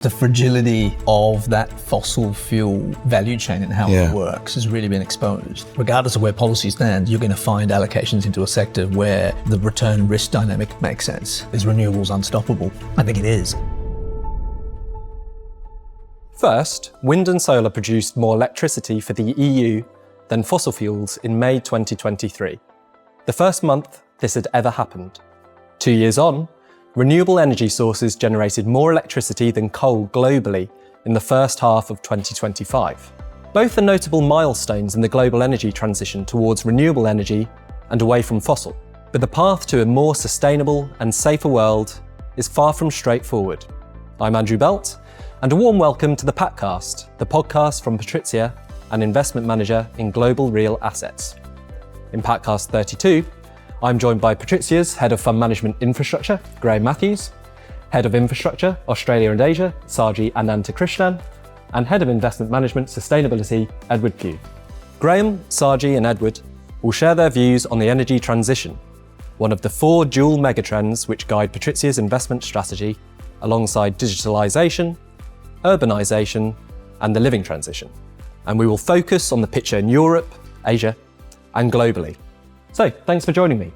The fragility of that fossil fuel value chain and how it works has really been exposed. Regardless of where policy stands, you're going to find allocations into a sector where the return risk dynamic makes sense. Is renewables unstoppable? I think it is. First, wind and solar produced more electricity for the EU than fossil fuels in May 2023. The first month this had ever happened. 2 years on, renewable energy sources generated more electricity than coal globally in the first half of 2025. Both are notable milestones in the global energy transition towards renewable energy and away from fossil. But the path to a more sustainable and safer world is far from straightforward. I'm Andrew Belt, and a warm welcome to the PATcast, the podcast from PATRIZIA, an investment manager in global real assets. In PATcast 32, I'm joined by PATRIZIA's Head of Fund Management Infrastructure, Graham Matthews, Head of Infrastructure, Australia and Asia, Saji Anantakrishnan, and Head of Investment Management Sustainability, Edward Pugh. Graham, Saji and Edward will share their views on the energy transition, one of the 4 dual megatrends which guide PATRIZIA's investment strategy alongside digitalisation, urbanisation and the living transition. And we will focus on the picture in Europe, Asia and globally. So, thanks for joining me.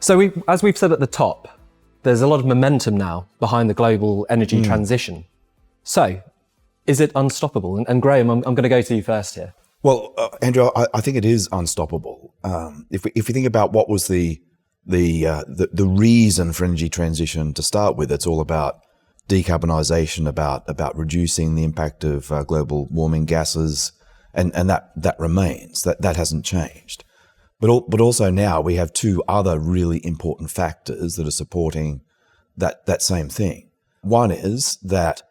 So, as we've said at the top, there's a lot of momentum now behind the global energy transition. So, is it unstoppable? And Graham, I'm going to go to you first here. Well, Andrew, I think it is unstoppable. If we think about what was the reason for energy transition to start with, it's all about decarbonisation, about reducing the impact of global warming gases, and that remains. That hasn't changed. But also now we have 2 other really important factors that are supporting that same thing. One is that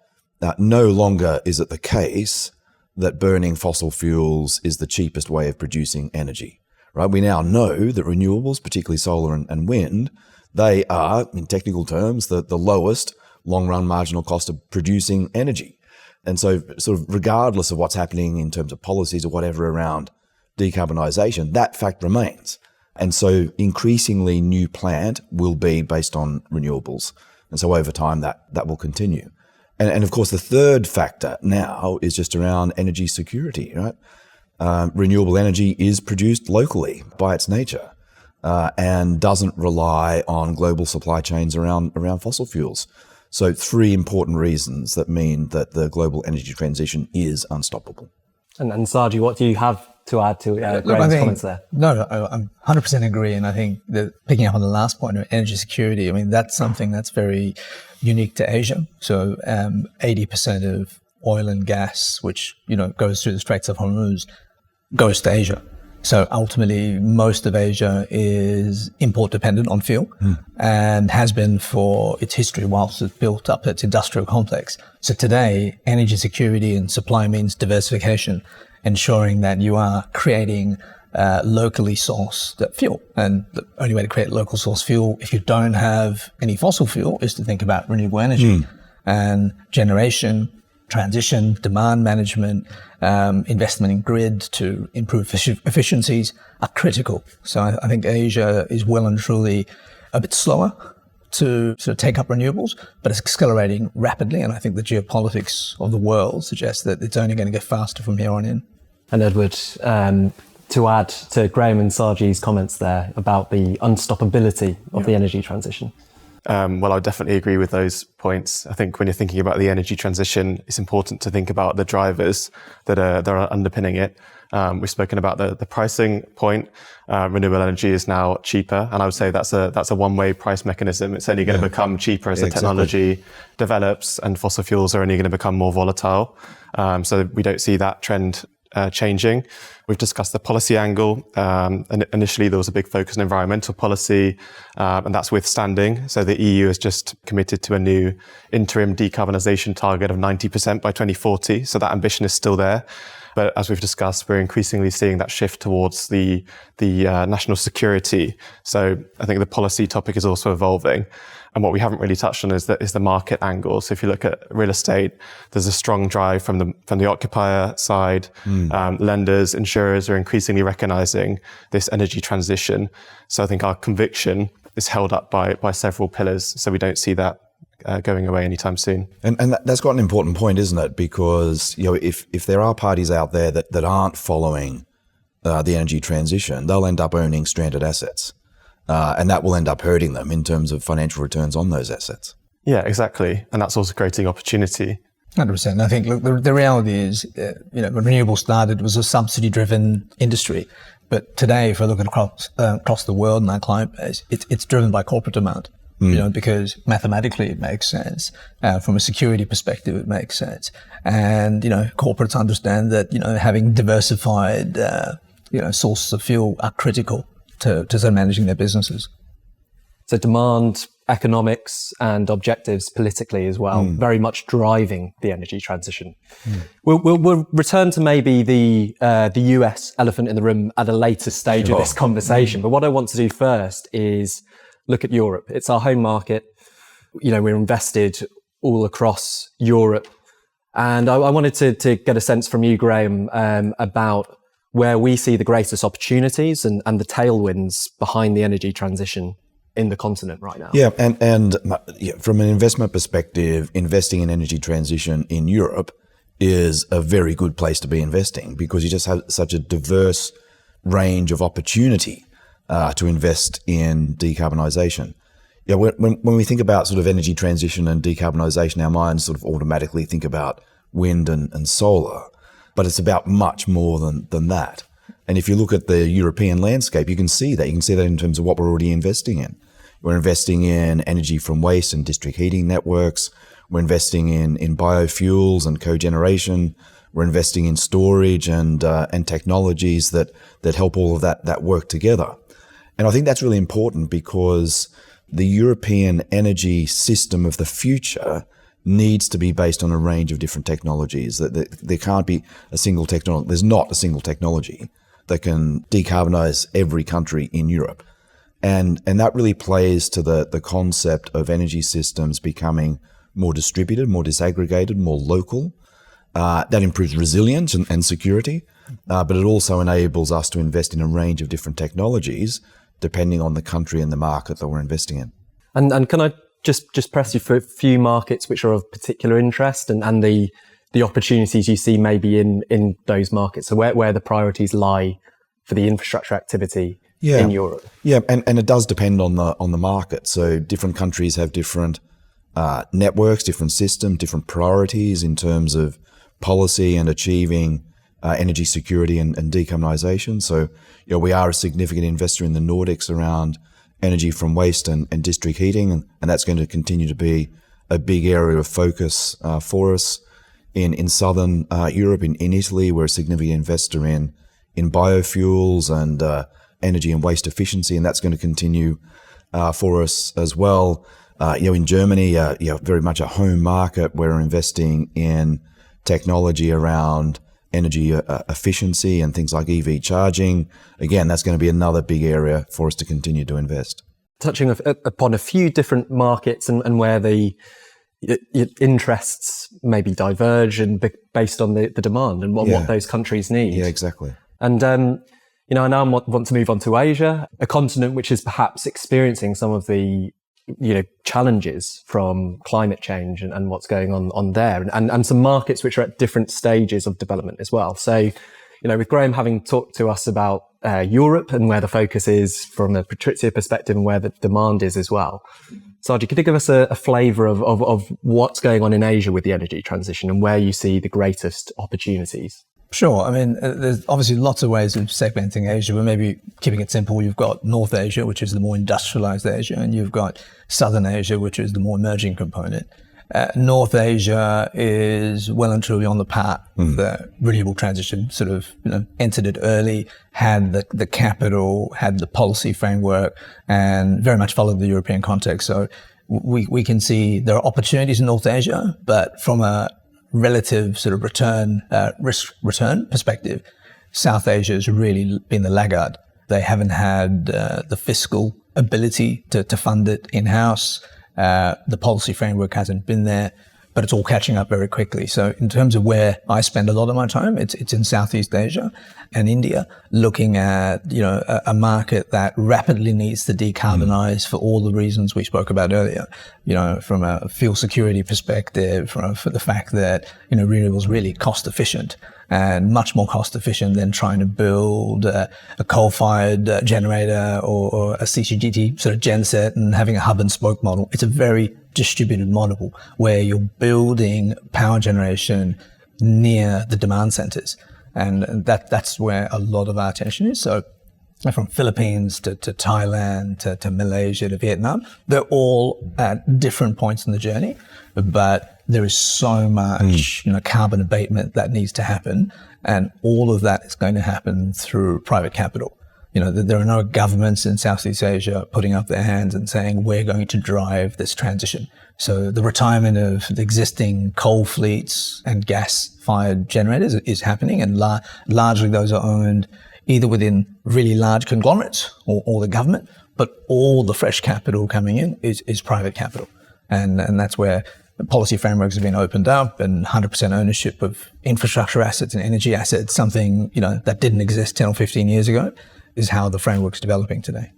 no longer is it the case that burning fossil fuels is the cheapest way of producing energy, right? We now know that renewables, particularly solar and wind, they are, in technical terms, the lowest long-run marginal cost of producing energy. And so sort of regardless of what's happening in terms of policies or whatever around decarbonisation, that fact remains. And so increasingly new plant will be based on renewables. And so over time that will continue. And of course the third factor now is just around energy security, right? Renewable energy is produced locally by its nature and doesn't rely on global supply chains around fossil fuels. So 3 important reasons that mean that the global energy transition is unstoppable. And Saji, what do you have to add to Graham's comments there? No, I'm 100% agree. And I think that picking up on the last point of energy security, I mean, that's something that's very unique to Asia. So 80% of oil and gas, which, goes through the Straits of Hormuz, goes to Asia. So ultimately, most of Asia is import dependent on fuel and has been for its history whilst it's built up its industrial complex. So today, energy security and supply means diversification, ensuring that you are creating locally sourced fuel. And the only way to create local source fuel, if you don't have any fossil fuel, is to think about renewable energy and generation, transition, demand management, investment in grid to improve efficiencies are critical. So I think Asia is well and truly a bit slower to sort of take up renewables, but it's accelerating rapidly. And I think the geopolitics of the world suggests that it's only going to get faster from here on in. And Edward, to add to Graham and Saji's comments there about the unstoppability of the energy transition. Well, I definitely agree with those points. I think when you're thinking about the energy transition, it's important to think about the drivers that are underpinning it. We've spoken about the pricing point. Renewable energy is now cheaper, and I would say that's a one-way price mechanism. It's only going to become cheaper as the technology develops, and fossil fuels are only going to become more volatile. So we don't see that trend changing. We've discussed the policy angle. And initially, there was a big focus on environmental policy, and that's withstanding. So the EU has just committed to a new interim decarbonisation target of 90% by 2040. So that ambition is still there. But as we've discussed, we're increasingly seeing that shift towards the national security. So I think the policy topic is also evolving. And what we haven't really touched on is the market angle. So if you look at real estate, there's a strong drive from the occupier side. Lenders, insurers are increasingly recognizing this energy transition. So I think our conviction is held up by several pillars. So we don't see that going away anytime soon. And that's quite an important point, isn't it? Because if there are parties out there that aren't following the energy transition, they'll end up owning stranded assets, and that will end up hurting them in terms of financial returns on those assets. Yeah, exactly, and that's also creating opportunity. 100%. I think, look, the reality is, when renewables started, it was a subsidy-driven industry. But today, if we look at across the world and our client base, it's driven by corporate demand. Because mathematically it makes sense. From a security perspective, it makes sense. And, corporates understand that, having diversified, sources of fuel are critical to sort of managing their businesses. So demand, economics and objectives politically as well, very much driving the energy transition. We'll return to maybe the US elephant in the room at a later stage of this conversation. But what I want to do first is look at Europe. It's our home market. We're invested all across Europe. And I wanted to get a sense from you, Graham, about where we see the greatest opportunities and the tailwinds behind the energy transition in the continent right now. Yeah, and from an investment perspective, investing in energy transition in Europe is a very good place to be investing because you just have such a diverse range of opportunity to invest in decarbonisation. Yeah, when we think about sort of energy transition and decarbonisation, our minds sort of automatically think about wind and solar, but it's about much more than that. And if you look at the European landscape, you can see that. You can see that in terms of what we're already investing in. We're investing in energy from waste and district heating networks. We're investing in biofuels and cogeneration. We're investing in storage and technologies that help all of that work together. And I think that's really important because the European energy system of the future needs to be based on a range of different technologies. There can't be a single technology. There's not a single technology that can decarbonize every country in Europe. And that really plays to the concept of energy systems becoming more distributed, more disaggregated, more local. That improves resilience and security, but it also enables us to invest in a range of different technologies depending on the country and the market that we're investing in. And can I just press you for a few markets which are of particular interest and the opportunities you see maybe in those markets, so where the priorities lie for the infrastructure activity in Europe? Yeah, and it does depend on the market. So different countries have different networks, different systems, different priorities in terms of policy and achieving energy security and decarbonisation. So, we are a significant investor in the Nordics around energy from waste and district heating, and that's going to continue to be a big area of focus for us. In southern Europe, in Italy, we're a significant investor in biofuels and energy and waste efficiency, and that's going to continue for us as well. In Germany, very much a home market. We're investing in technology around energy efficiency and things like EV charging. Again, that's going to be another big area for us to continue to invest. Touching upon a few different markets and where the interests maybe diverge and based on the demand and what those countries need. Yeah, exactly. And, I now want to move on to Asia, a continent which is perhaps experiencing some of the challenges from climate change and what's going on there, and some markets which are at different stages of development as well. So, with Graham having talked to us about Europe and where the focus is from a PATRIZIA perspective and where the demand is as well. Saji, could you give us a flavour of what's going on in Asia with the energy transition and where you see the greatest opportunities? Sure. I mean, there's obviously lots of ways of segmenting Asia, but maybe keeping it simple, you've got North Asia, which is the more industrialized Asia, and you've got Southern Asia, which is the more emerging component. North Asia is well and truly on the path of the renewable transition, sort of, entered it early, had the capital, had the policy framework, and very much followed the European context. So we can see there are opportunities in North Asia, but from a relative sort of risk return perspective, South Asia has really been the laggard. They haven't had the fiscal ability to fund it in-house. The policy framework hasn't been there. but it's all catching up very quickly. So in terms of where I spend a lot of my time, it's in Southeast Asia and India, looking at, a market that rapidly needs to decarbonize for all the reasons we spoke about earlier, from a fuel security perspective, for the fact that, renewables really cost efficient and much more cost efficient than trying to build a coal-fired generator or a CCGT sort of genset and having a hub and spoke model. It's a very distributed model where you're building power generation near the demand centers. And that's where a lot of our attention is. So from Philippines to Thailand to Malaysia to Vietnam, they're all at different points in the journey, but there is so much, carbon abatement that needs to happen, and all of that is going to happen through private capital. There are no governments in Southeast Asia putting up their hands and saying, we're going to drive this transition. So the retirement of the existing coal fleets and gas-fired generators is happening, and largely those are owned either within really large conglomerates or the government, but all the fresh capital coming in is private capital. And that's where policy frameworks have been opened up, and 100% ownership of infrastructure assets and energy assets, something, that didn't exist 10 or 15 years ago, is how the framework's developing today.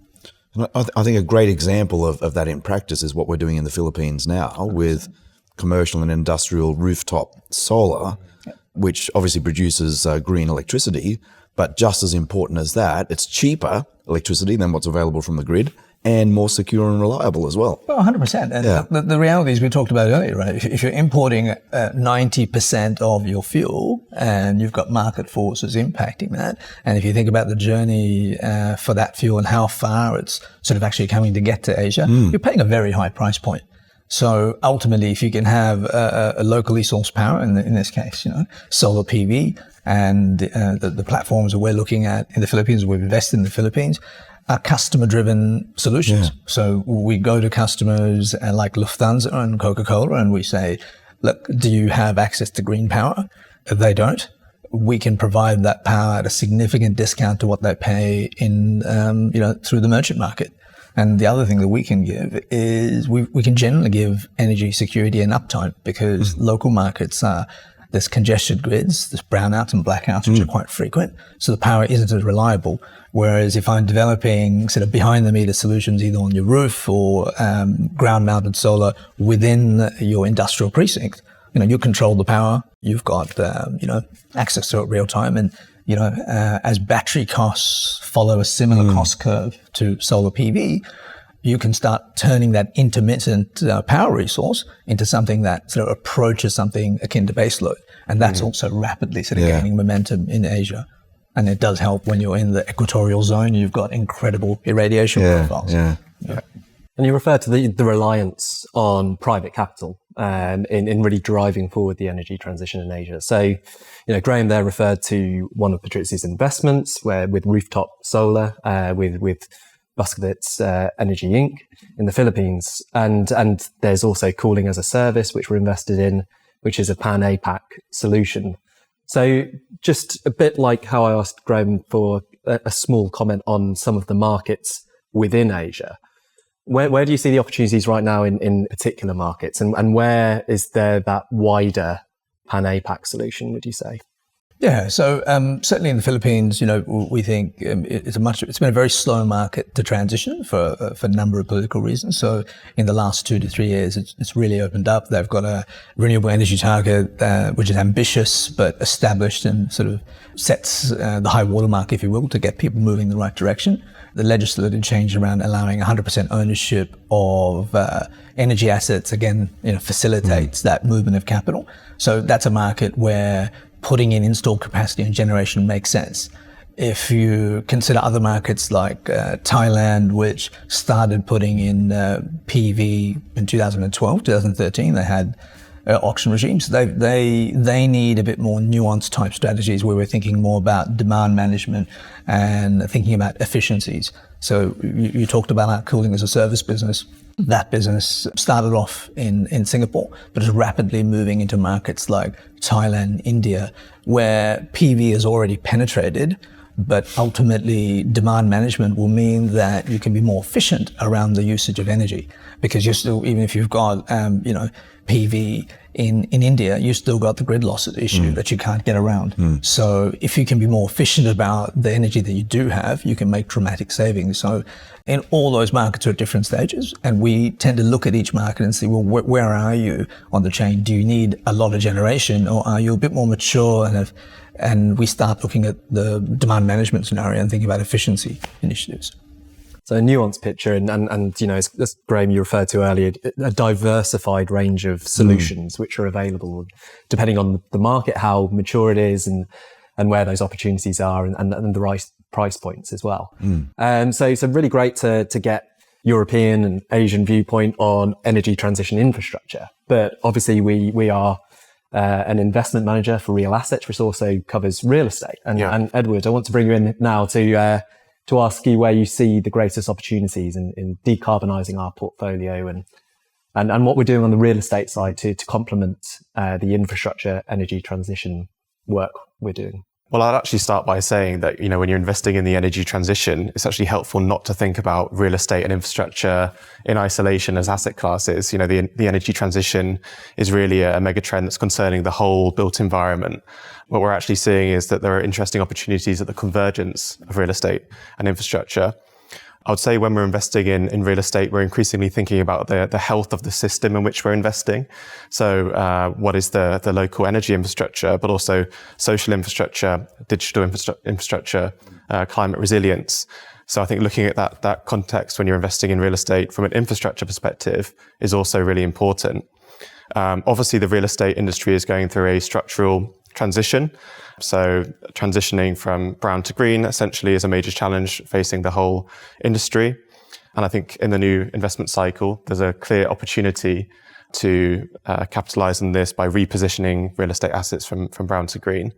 I think a great example of that in practice is what we're doing in the Philippines now with commercial and industrial rooftop solar, which obviously produces green electricity, but just as important as that, it's cheaper electricity than what's available from the grid, and more secure and reliable as well. Well, 100%. And the reality is, we talked about earlier, right? If you're importing 90% of your fuel and you've got market forces impacting that, and if you think about the journey for that fuel and how far it's sort of actually coming to get to Asia, you're paying a very high price point. So ultimately, if you can have a locally sourced power, in this case, solar PV, and the platforms that we're looking at in the Philippines, we've invested in the Philippines, are customer-driven solutions. Yeah. So we go to customers like Lufthansa and Coca-Cola, and we say, look, do you have access to green power? If they don't, we can provide that power at a significant discount to what they pay in, through the merchant market. And the other thing that we can give is we can generally give energy security and uptime, because local markets there's congested grids, there's brownouts and blackouts, which are quite frequent. So the power isn't as reliable. Whereas if I'm developing sort of behind the meter solutions, either on your roof or ground mounted solar within your industrial precinct, you control the power. You've got, access to it real time. And, as battery costs follow a similar cost curve to solar PV, you can start turning that intermittent power resource into something that sort of approaches something akin to baseload. And that's also rapidly sort of gaining momentum in Asia. And it does help when you're in the equatorial zone. You've got incredible irradiation profiles. Yeah. And you refer to the reliance on private capital in really driving forward the energy transition in Asia. So, Graham there referred to one of PATRIZIA's investments, with rooftop solar, with Buscovitz Energy Inc. in the Philippines. And there's also cooling as a service, which we're invested in, which is a pan-APAC solution. So just a bit like how I asked Graham for a small comment on some of the markets within Asia, where do you see the opportunities right now in particular markets, and where is there that wider pan-APAC solution, would you say? Yeah, so certainly in the Philippines, we think it's been a very slow market to transition for a number of political reasons. So in the last 2 to 3 years, it's really opened up. They've got a renewable energy target which is ambitious but established and sort of sets the high watermark, if you will, to get people moving in the right direction. The legislative change around allowing 100% ownership of energy assets again, facilitates that movement of capital. So that's a market where putting in installed capacity and generation makes sense. If you consider other markets like Thailand, which started putting in PV in 2012, 2013, they had auction regimes. They need a bit more nuanced type strategies where we're thinking more about demand management and thinking about efficiencies. So you talked about our cooling as a service business. That business started off in Singapore, but is rapidly moving into markets like Thailand, India, where PV is already penetrated, but ultimately demand management will mean that you can be more efficient around the usage of energy, because you're still, even if you've got, PV in India, you still got the grid losses issue that you can't get around. So if you can be more efficient about the energy that you do have, you can make dramatic savings. So in all those markets are at different stages, and we tend to look at each market and see, well, where are you on the chain? Do you need a lot of generation, or are you a bit more mature and we start looking at the demand management scenario and thinking about efficiency initiatives? So a nuanced picture, and you know, as Graham, you referred to earlier, a diversified range of solutions which are available depending on the market, how mature it is, and where those opportunities are, and the right price points as well. So really great to get European and Asian viewpoint on energy transition infrastructure. But obviously we are an investment manager for real assets, which also covers real estate. And Edward, I want to bring you in now to ask you where you see the greatest opportunities in decarbonising our portfolio and what we're doing on the real estate side to complement the infrastructure energy transition work we're doing. Well, I'd actually start by saying that, you know, when you're investing in the energy transition, it's actually helpful not to think about real estate and infrastructure in isolation as asset classes. You know, the energy transition is really a megatrend that's concerning the whole built environment. What we're actually seeing is that there are interesting opportunities at the convergence of real estate and infrastructure. I would say when we're investing in real estate, we're increasingly thinking about the health of the system in which we're investing. So what is the local energy infrastructure, but also social infrastructure, digital infrastructure, climate resilience. So I think looking at that context when you're investing in real estate from an infrastructure perspective is also really important. Obviously, the real estate industry is going through a structural transition. So transitioning from brown to green essentially is a major challenge facing the whole industry. And I think in the new investment cycle, there's a clear opportunity to capitalize on this by repositioning real estate assets from brown to green.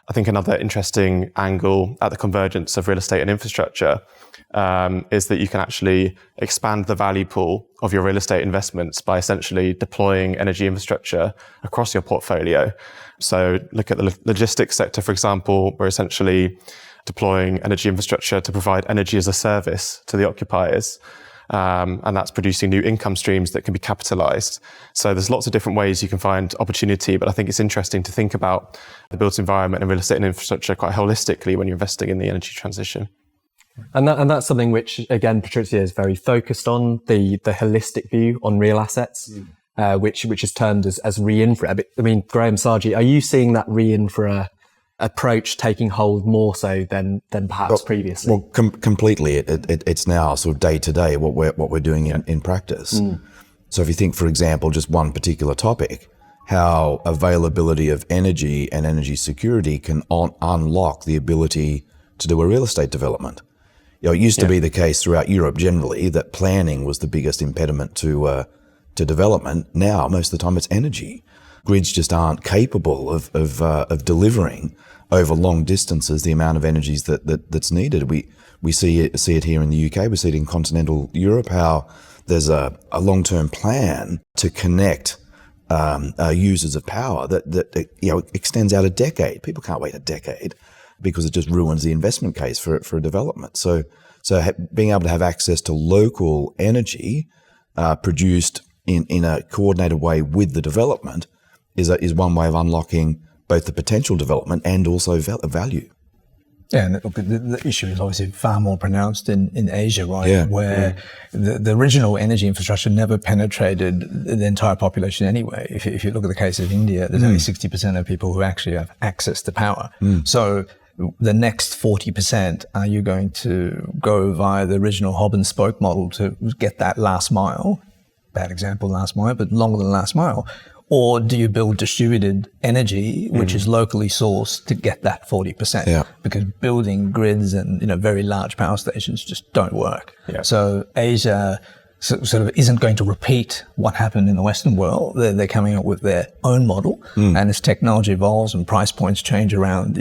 I think another interesting angle at the convergence of real estate and infrastructure is that you can actually expand the value pool of your real estate investments by essentially deploying energy infrastructure across your portfolio. So look at the logistics sector, for example, we're essentially deploying energy infrastructure to provide energy as a service to the occupiers. And that's producing new income streams that can be capitalized. So there's lots of different ways you can find opportunity, but I think it's interesting to think about the built environment and real estate and infrastructure quite holistically when you're investing in the energy transition. And that's something which, again, PATRIZIA is very focused on, the holistic view on real assets, which is termed as re-infra. I mean, Graham, Saji, are you seeing that re-infra approach taking hold more so than perhaps previously? Well, completely. It's now sort of day to day what we're doing in practice. So if you think, for example, just one particular topic, how availability of energy and energy security can unlock the ability to do a real estate development. You know, it used to be the case throughout Europe generally that planning was the biggest impediment to development. Now, most of the time, it's energy. Grids just aren't capable of delivering over long distances the amount of energies that's needed. We see it here in the UK. We see it in continental Europe. How there's a long-term plan to connect users of power that extends out a decade. People can't wait a decade because it just ruins the investment case for a development. So being able to have access to local energy produced in a coordinated way with the development is one way of unlocking both the potential development and also value. Yeah, and the issue is obviously far more pronounced in Asia, right? Where the original energy infrastructure never penetrated the entire population anyway. If you look at the case of India, there's only 60% of people who actually have access to power. So the next 40%, are you going to go via the original hub and spoke model to get that last mile? Bad example, last mile, but longer than last mile. Or do you build distributed energy, which is locally sourced to get that 40%? Yeah. Because building grids and very large power stations just don't work. Yeah. So Asia sort of isn't going to repeat what happened in the Western world. They're coming up with their own model. And as technology evolves and price points change around,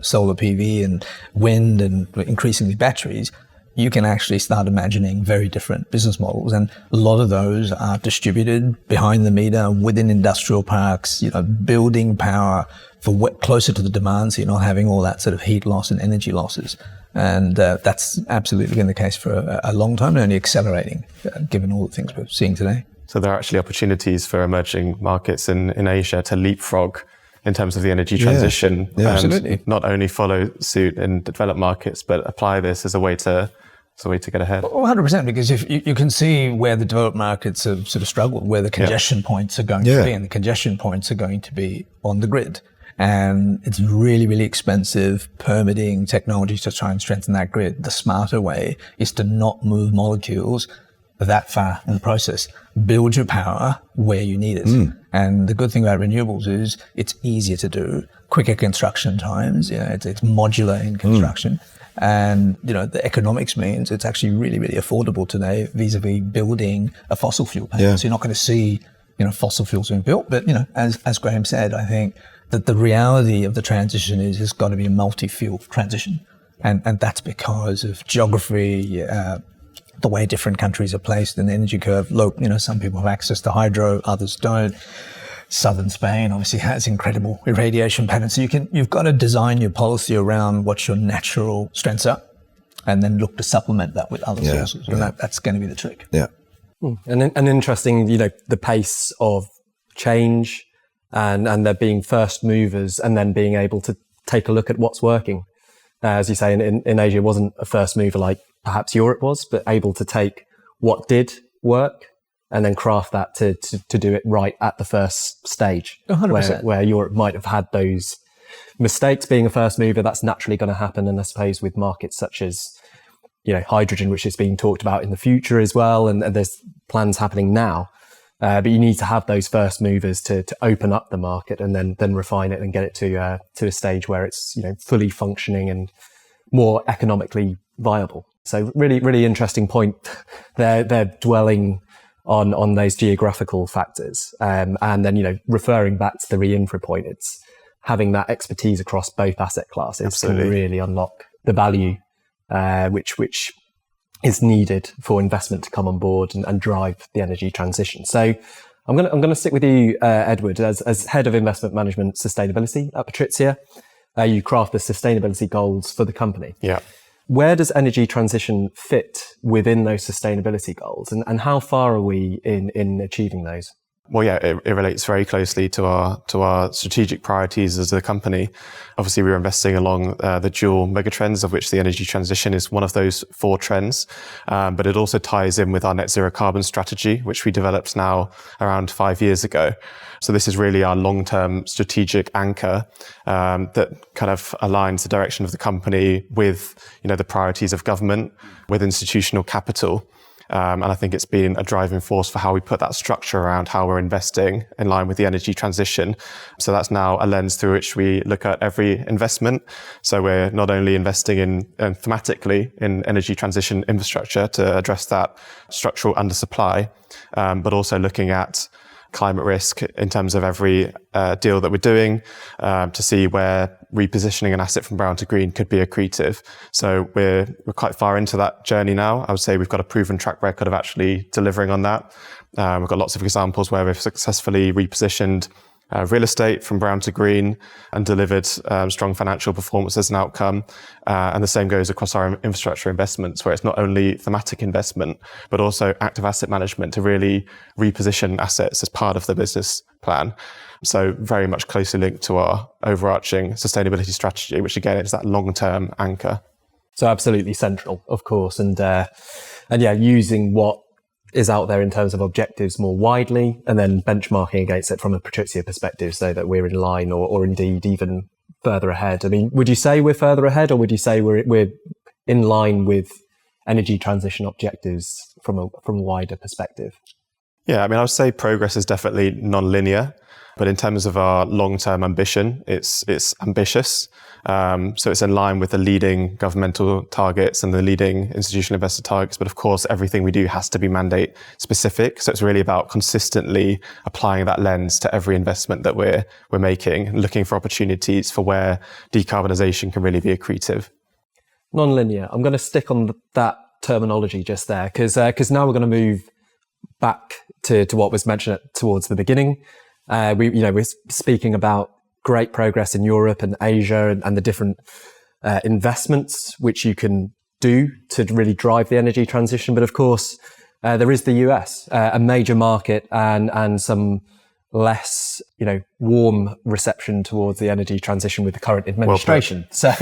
solar PV and wind and increasingly batteries, you can actually start imagining very different business models. And a lot of those are distributed behind the meter within industrial parks, building power for closer to the demand, so you're not having all that sort of heat loss and energy losses. And that's absolutely been the case for a long time, and only accelerating given all the things we're seeing today. So there are actually opportunities for emerging markets in Asia to leapfrog in terms of the energy transition. Yeah, and absolutely. not only follow suit in developed markets, but apply this as a way to get ahead. 100%, because if you can see where the developed markets have sort of struggled, where the congestion points are going to be, and the congestion points are going to be on the grid. And it's really, really expensive permitting technology to try and strengthen that grid. The smarter way is to not move molecules that far in the process. Build your power where you need it. And the good thing about renewables is it's easier to do, quicker construction times. It's modular in construction. And, the economics means it's actually really, really affordable today vis-a-vis building a fossil fuel plant. So you're not going to see, fossil fuels being built. But, as Graham said, I think that the reality of the transition is it's got to be a multi-fuel transition. And that's because of geography, the way different countries are placed in the energy curve. Look, some people have access to hydro, others don't. Southern Spain obviously has incredible irradiation patterns. So you've got to design your policy around what your natural strengths are and then look to supplement that with other sources. And that's going to be the trick. Yeah. And interesting, the pace of change and there being first movers and then being able to take a look at what's working. As you say, in Asia, it wasn't a first mover like perhaps Europe was, but able to take what did work and then craft that to do it right at the first stage. 100%. Where Europe might have had those mistakes being a first mover, that's naturally going to happen. And I suppose with markets such as, hydrogen, which is being talked about in the future as well, and there's plans happening now. But you need to have those first movers to open up the market and then refine it and get it to a stage where it's fully functioning and more economically viable. So really, really interesting point. They're dwelling on those geographical factors, and then referring back to the re-infra point, it's having that expertise across both asset classes can really unlock the value which is needed for investment to come on board and drive the energy transition. So I'm going to stick with you, Edward, as head of investment management sustainability at PATRIZIA. You craft the sustainability goals for the company. Yeah. Where does energy transition fit within those sustainability goals, and how far are we in achieving those? Well, yeah, it relates very closely to our strategic priorities as a company. Obviously, we're investing along the dual megatrends, of which the energy transition is one of those 4 trends. But it also ties in with our net zero carbon strategy, which we developed now around 5 years ago. So this is really our long-term strategic anchor that kind of aligns the direction of the company with, the priorities of government, with institutional capital. And I think it's been a driving force for how we put that structure around how we're investing in line with the energy transition. So that's now a lens through which we look at every investment. So we're not only investing in thematically in energy transition infrastructure to address that structural undersupply, but also looking at climate risk in terms of every deal that we're doing to see where repositioning an asset from brown to green could be accretive. So we're quite far into that journey now. I would say we've got a proven track record of actually delivering on that. We've got lots of examples where we've successfully repositioned real estate from brown to green and delivered strong financial performance as an outcome. And the same goes across our infrastructure investments, where it's not only thematic investment, but also active asset management to really reposition assets as part of the business plan. So very much closely linked to our overarching sustainability strategy, which again is that long-term anchor. So absolutely central, of course. And yeah, using what is out there in terms of objectives more widely, and then benchmarking against it from a PATRIZIA perspective so that we're in line or indeed even further ahead. I mean, would you say we're further ahead, or would you say we're in line with energy transition objectives from a wider perspective? Yeah, I mean, I would say progress is definitely non-linear, but in terms of our long-term ambition, it's ambitious. So it's in line with the leading governmental targets and the leading institutional investor targets. But of course, everything we do has to be mandate specific. So it's really about consistently applying that lens to every investment that we're making, and looking for opportunities for where decarbonisation can really be accretive. Non-linear. I'm going to stick on that terminology just there, because now we're going to move back to what was mentioned towards the beginning. We're speaking about great progress in Europe and Asia and the different investments which you can do to really drive the energy transition. But of course, there is the US, a major market and some less, warm reception towards the energy transition with the current administration. So,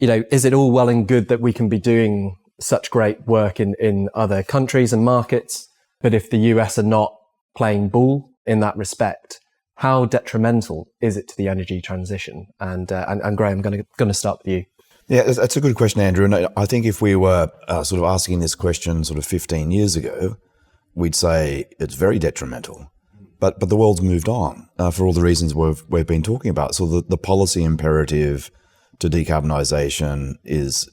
is it all well and good that we can be doing such great work in other countries and markets, but if the US are not playing ball in that respect, how detrimental is it to the energy transition? And Graham, I'm going to start with you. Yeah, that's a good question, Andrew. And I think if we were sort of asking this question sort of 15 years ago, we'd say it's very detrimental. But the world's moved on for all the reasons we've been talking about. So the policy imperative to decarbonisation is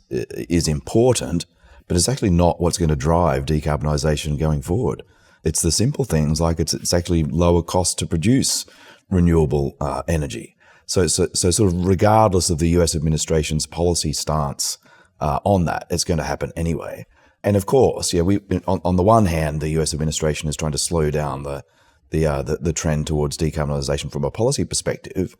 important, but it's actually not what's going to drive decarbonisation going forward. It's the simple things like it's actually lower cost to produce renewable energy. So sort of regardless of the US administration's policy stance on that, it's going to happen anyway. And of course, on the one hand, the US administration is trying to slow down the trend towards decarbonisation from a policy perspective.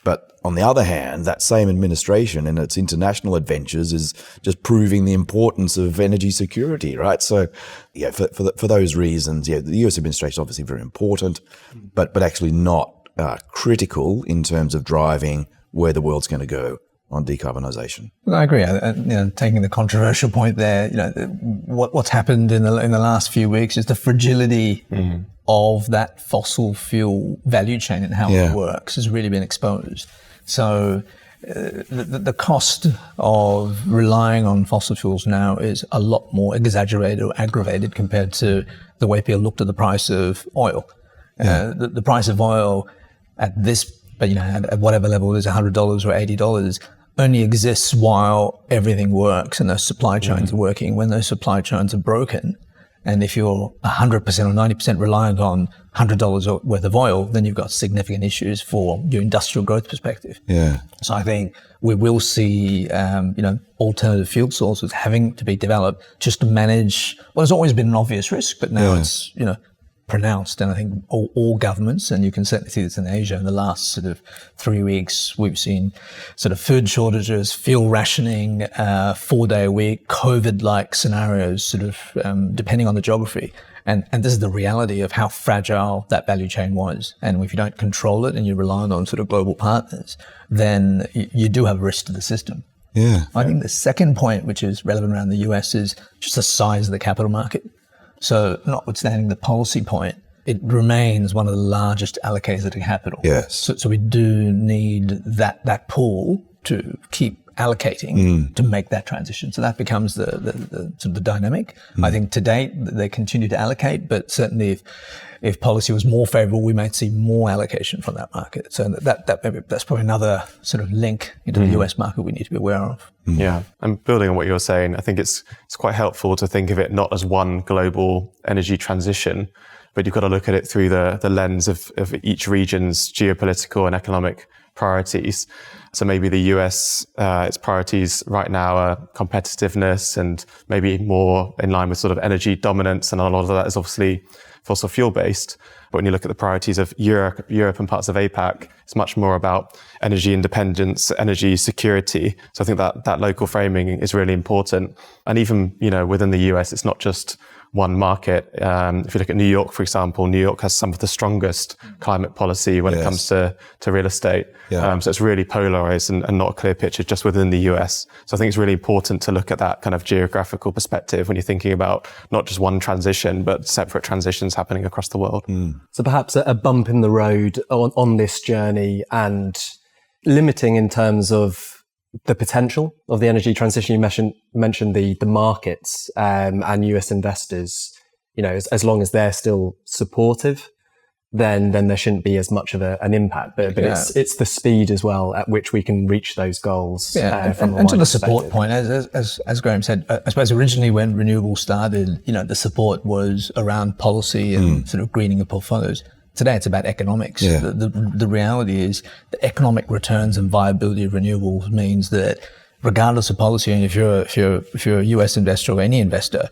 But on the other hand, that same administration in its international adventures is just proving the importance of energy security, right? So, for those reasons, the US administration is obviously very important, but actually not critical in terms of driving where the world's going to go on decarbonisation. Well, I agree. Taking the controversial point there, what's happened in the last few weeks is the fragility of that fossil fuel value chain and how it works has really been exposed. So the cost of relying on fossil fuels now is a lot more exaggerated or aggravated compared to the way people looked at the price of oil. The price of oil at whatever level it is, $100 or $80, only exists while everything works and those supply chains are working. When those supply chains are broken, and if you're 100% or 90% reliant on $100 worth of oil, then you've got significant issues for your industrial growth perspective. Yeah. So I think we will see, alternative fuel sources having to be developed just to manage what has always been an obvious risk, but now it's, pronounced. And I think all governments, and you can certainly see this in Asia in the last sort of 3 weeks, we've seen sort of food shortages, fuel rationing, 4-day-a-week, COVID-like scenarios, sort of depending on the geography. And this is the reality of how fragile that value chain was. And if you don't control it and you rely on sort of global partners, then you do have a risk to the system. Yeah. I think the second point, which is relevant around the US, is just the size of the capital market. So notwithstanding the policy point, it remains one of the largest allocators of capital. Yes. So we do need that pool to keep allocating to make that transition. So that becomes the sort of the dynamic. I think to date they continue to allocate, but certainly if policy was more favourable, we might see more allocation from that market. So that's probably another sort of link into the US market we need to be aware of. Yeah, and building on what you're saying, I think it's quite helpful to think of it not as one global energy transition, but you've got to look at it through the lens of each region's geopolitical and economic priorities. So maybe the US, its priorities right now are competitiveness and maybe more in line with sort of energy dominance, and a lot of that is obviously fossil fuel based. But when you look at the priorities of Europe and parts of APAC, it's much more about energy independence, energy security. So I think that local framing is really important. And even, within the US, it's not just one market. If you look at New York, for example, New York has some of the strongest climate policy when it comes to real estate. Yeah. So it's really polarized and not a clear picture just within the US. So I think it's really important to look at that kind of geographical perspective when you're thinking about not just one transition, but separate transitions happening across the world. So perhaps a bump in the road on this journey and limiting in terms of the potential of the energy transition. You mentioned the markets and US investors, as long as they're still supportive, then there shouldn't be as much of an impact. But it's the speed as well at which we can reach those goals. Yeah, and to the support point, as Graham said, I suppose originally when renewables started, the support was around policy and sort of greening of portfolios. Today it's about economics. Yeah. The reality is the economic returns and viability of renewables means that regardless of policy, and if you're a US investor or any investor,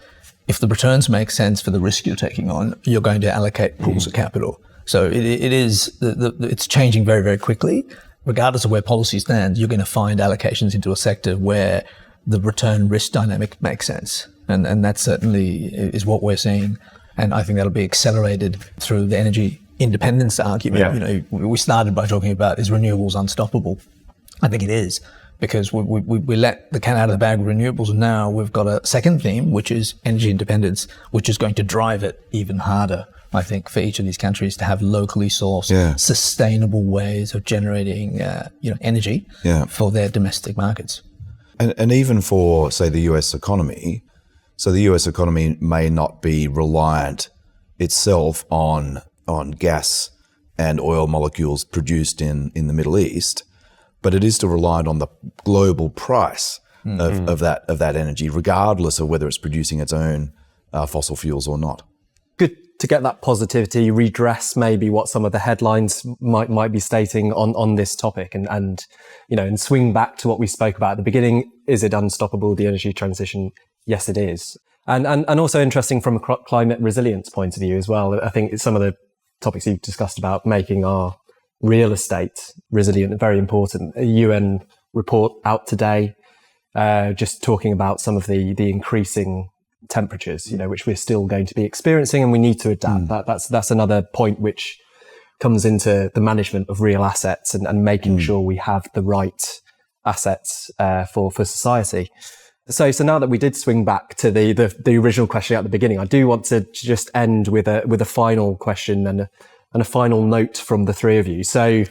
if the returns make sense for the risk you're taking on, you're going to allocate pools of capital. So it's changing very, very quickly. Regardless of where policy stands, you're going to find allocations into a sector where the return risk dynamic makes sense. And that certainly is what we're seeing. And I think that'll be accelerated through the energy independence argument. Yeah. You know, we started by talking about, is renewables unstoppable? I think it is, because we let the cat out of the bag with renewables. Now we've got a second theme, which is energy independence, which is going to drive it even harder, I think, for each of these countries to have locally sourced, sustainable ways of generating, energy for their domestic markets. And even for, say, the US economy, so the US economy may not be reliant itself on gas and oil molecules produced in the Middle East, but it is still reliant on the global price of that energy, regardless of whether it's producing its own fossil fuels or not. Good to get that positivity, redress maybe what some of the headlines might be stating on this topic, and swing back to what we spoke about at the beginning. Is it unstoppable, the energy transition? Yes, it is. And also interesting from a climate resilience point of view as well. I think some of the topics you've discussed about making our real estate resilient, very important. A UN report out today, just talking about some of the increasing temperatures, which we're still going to be experiencing, and we need to adapt. That's another point which comes into the management of real assets and making sure we have the right assets for society. So now that we did swing back to the original question at the beginning, I do want to just end with a final question and a final note from the three of you. So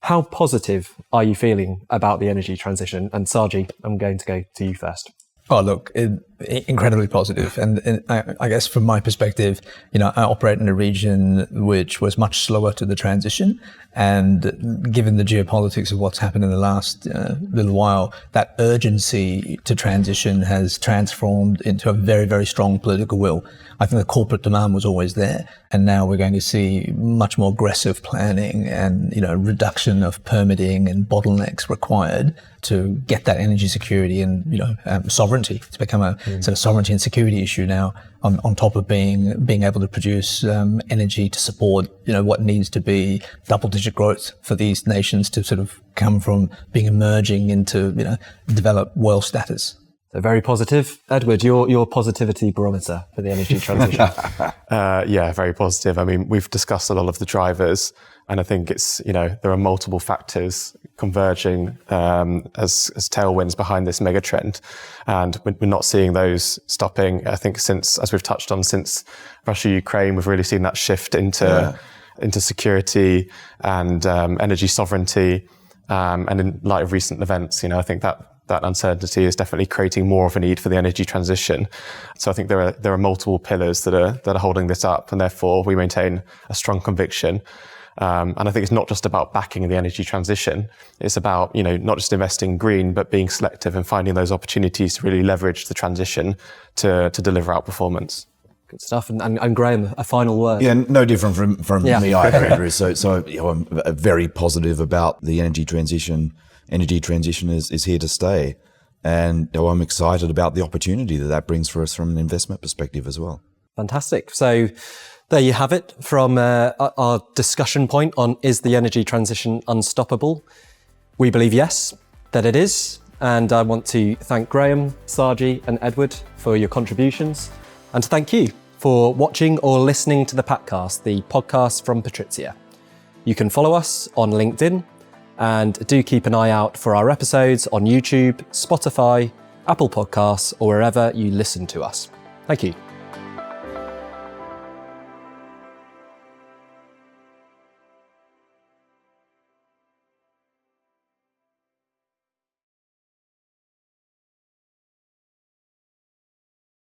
how positive are you feeling about the energy transition? And Saji, I'm going to go to you first. Oh, look, incredibly positive. And I guess from my perspective, I operate in a region which was much slower to the transition. And given the geopolitics of what's happened in the last little while, that urgency to transition has transformed into a very, very strong political will. I think the corporate demand was always there. And now we're going to see much more aggressive planning and, reduction of permitting and bottlenecks required to get that energy security and, sovereignty. It's become a sort of sovereignty and security issue now, on top of being able to produce energy to support, what needs to be double-digit growth for these nations to sort of come from being emerging into, developed world status. So very positive. Edward, your positivity barometer for the energy transition. Yeah, very positive. I mean, we've discussed a lot of the drivers, and I think it's, there are multiple factors converging as tailwinds behind this megatrend. And we're not seeing those stopping. I think as we've touched on, since Russia-Ukraine, we've really seen that shift into security and energy sovereignty. And in light of recent events, I think that uncertainty is definitely creating more of a need for the energy transition. So I think there are multiple pillars that are holding this up, and therefore we maintain a strong conviction. And I think it's not just about backing the energy transition. It's about, not just investing green, but being selective and finding those opportunities to really leverage the transition to deliver outperformance. Good stuff. And Graham, a final word. Yeah, no different from me either, Andrew. So I'm very positive about the energy transition. Energy transition is here to stay. And I'm excited about the opportunity that brings for us from an investment perspective as well. Fantastic. So there you have it from our discussion point on, is the energy transition unstoppable? We believe yes, that it is. And I want to thank Graham, Saji and Edward for your contributions. And to thank you for watching or listening to the Patcast, the podcast from PATRIZIA. You can follow us on LinkedIn, and do keep an eye out for our episodes on YouTube, Spotify, Apple Podcasts, or wherever you listen to us. Thank you.